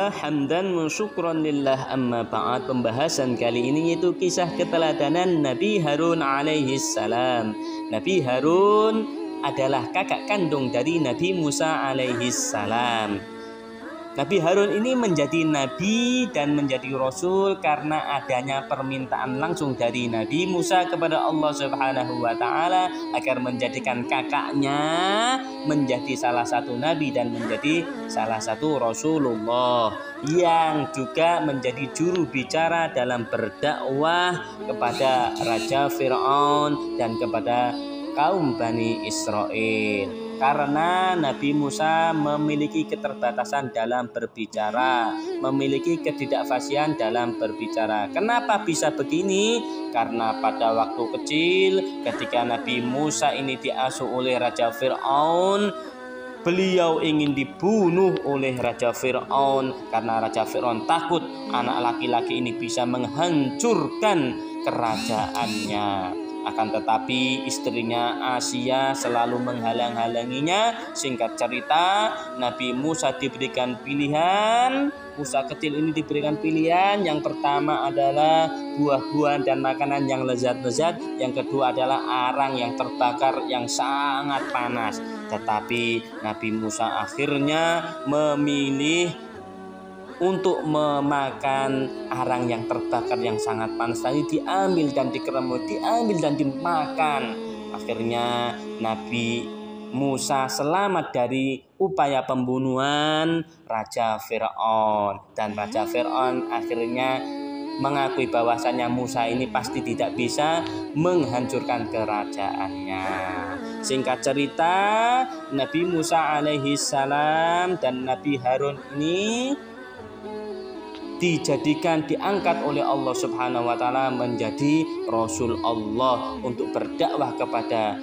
Alhamdulillah hamdan wa syukran lillah, amma ba'd. Pembahasan kali ini yaitu kisah keteladanan Nabi Harun alaihi salam. Nabi Harun adalah kakak kandung dari Nabi Musa alaihi salam. Nabi Harun ini menjadi nabi dan menjadi rasul karena adanya permintaan langsung dari Nabi Musa kepada Allah Subhanahu wa taala agar menjadikan kakaknya menjadi salah satu nabi dan menjadi salah satu Rasulullah yang juga menjadi juru bicara dalam berdakwah kepada Raja Fir'aun dan kepada kaum Bani Israel. Karena Nabi Musa memiliki keterbatasan dalam berbicara, memiliki ketidakfasihan dalam berbicara. Kenapa bisa begini? Karena pada waktu kecil ketika Nabi Musa ini diasuh oleh Raja Fir'aun, beliau ingin dibunuh oleh Raja Fir'aun karena Raja Fir'aun takut anak laki-laki ini bisa menghancurkan kerajaannya. Akan tetapi istrinya Asia selalu menghalang-halanginya. Singkat cerita, Nabi Musa diberikan pilihan. Musa kecil ini diberikan pilihan. Yang pertama adalah buah-buahan dan makanan yang lezat-lezat. Yang kedua adalah arang yang terbakar yang sangat panas. Tetapi Nabi Musa akhirnya memilih untuk memakan arang yang terbakar yang sangat panas tadi, diambil dan dikeremut, diambil dan dimakan. Akhirnya Nabi Musa selamat dari upaya pembunuhan Raja Fir'aun, dan Raja Fir'aun akhirnya mengakui bahwasanya Musa ini pasti tidak bisa menghancurkan kerajaannya. Singkat cerita, Nabi Musa alaihi salam dan Nabi Harun ini diangkat oleh Allah Subhanahu wa taala menjadi Rasul Allah untuk berdakwah kepada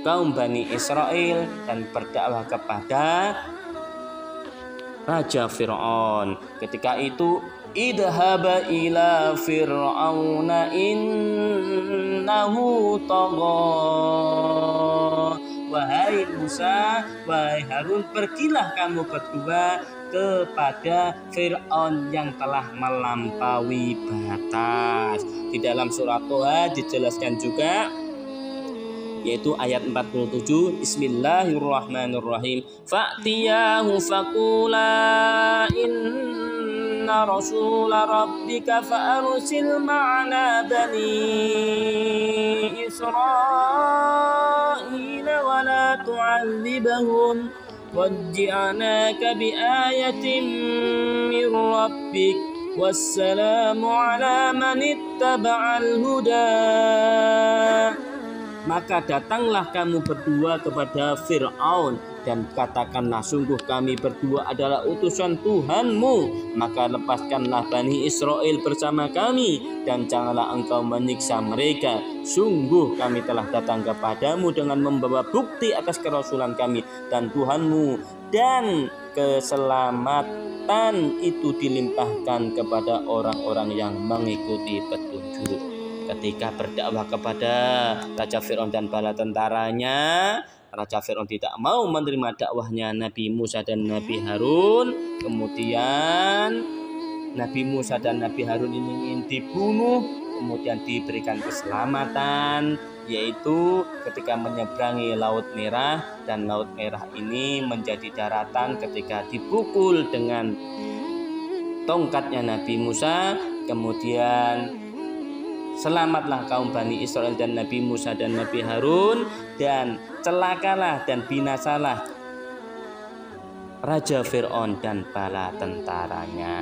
kaum Bani Israel dan berdakwah kepada Raja Fir'aun. Ketika itu, idhaba ila fir'auna innahu tagha. Wahai Musa, wahai Harun, pergilah kamu berdua kepada Fir'aun yang telah melampaui batas. Di dalam surat Toha dijelaskan juga, yaitu ayat 47, Bismillahirrahmanirrahim. Fa'tiyahu faqula inna rasula rabbika fa'arsil ma'ana bani Israila wa la tu'allibahum waj'alnaka biayatin min rabbik wassalamu ala man ittaba'al huda. Maka datanglah kamu berdua kepada Fir'aun dan katakanlah, sungguh kami berdua adalah utusan Tuhanmu, maka lepaskanlah Bani Israel bersama kami dan janganlah engkau menyiksa mereka. Sungguh kami telah datang kepadamu dengan membawa bukti atas kerasulan kami dan Tuhanmu, dan keselamatan itu dilimpahkan kepada orang-orang yang mengikuti petunjuk. Ketika berdakwah kepada Raja Fir'aun dan bala tentaranya, Raja Fir'aun tidak mau menerima dakwahnya Nabi Musa dan Nabi Harun. Kemudian Nabi Musa dan Nabi Harun ini ingin dibunuh, kemudian diberikan keselamatan, yaitu ketika menyeberangi Laut Merah, dan Laut Merah ini menjadi daratan ketika dipukul dengan tongkatnya Nabi Musa. Kemudian selamatlah kaum Bani Israel dan Nabi Musa dan Nabi Harun, dan celakalah dan binasalah Raja Fir'aun dan bala tentaranya.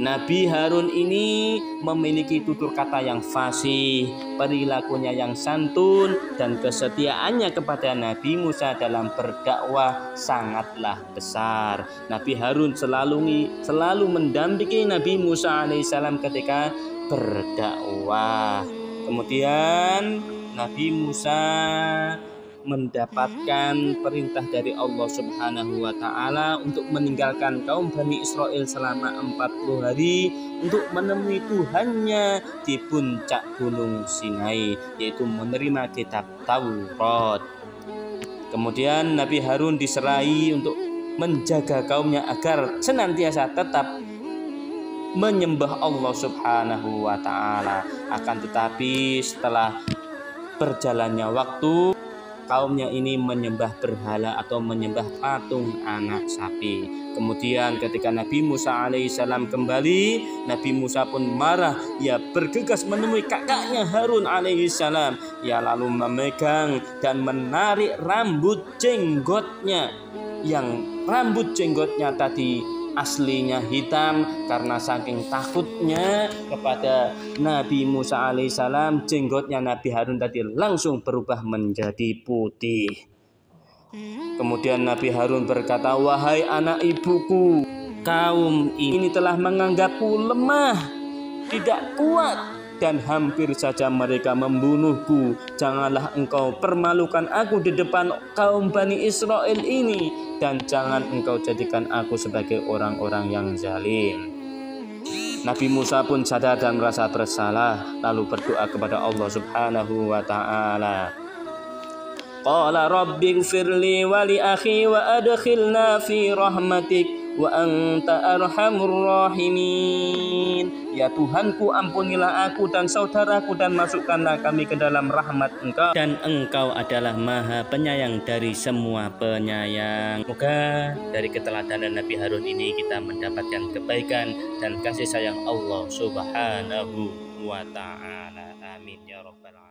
Nabi Harun ini memiliki tutur kata yang fasih, perilakunya yang santun, dan kesetiaannya kepada Nabi Musa dalam berdakwah sangatlah besar. Nabi Harun selalu mendampingi Nabi Musa alaihissalam ketika berdakwah. Kemudian Nabi Musa mendapatkan perintah dari Allah Subhanahu wa taala untuk meninggalkan kaum Bani Israel selama 40 hari untuk menemui Tuhannya di puncak Gunung Sinai, yaitu menerima kitab Taurat. Kemudian Nabi Harun diserai untuk menjaga kaumnya agar senantiasa tetap menyembah Allah Subhanahu wa Ta'ala. Akan tetapi setelah berjalannya waktu, kaumnya ini menyembah berhala atau menyembah patung anak sapi. Kemudian ketika Nabi Musa alaihissalam kembali, Nabi Musa pun marah. Ia bergegas menemui kakaknya Harun alaihissalam. Ia lalu memegang dan menarik rambut jenggotnya, yang rambut jenggotnya tadi aslinya hitam. Karena saking takutnya kepada Nabi Musa alaihissalam, jenggotnya Nabi Harun tadi langsung berubah menjadi putih. Kemudian Nabi Harun berkata, "Wahai anak ibuku, kaum ini telah menganggapku lemah, tidak kuat, dan hampir saja mereka membunuhku. Janganlah engkau permalukan aku di depan kaum Bani Israel ini, dan jangan engkau jadikan aku sebagai orang-orang yang zalim." Nabi Musa pun sadar dan merasa bersalah, lalu berdoa kepada Allah Subhanahu wa Ta'ala. Qala rabbighfirli wa li akhi wa adkhilna fi rahmatik wa anta arhamur rahimin. Ya Tuhanku, ampunilah aku dan saudaraku dan masukkanlah kami ke dalam rahmat Engkau, dan Engkau adalah Maha Penyayang dari semua penyayang. Semoga dari keteladanan Nabi Harun ini kita mendapatkan kebaikan dan kasih sayang Allah Subhanahu wa Ta'ala. Amin ya rabbal alamin.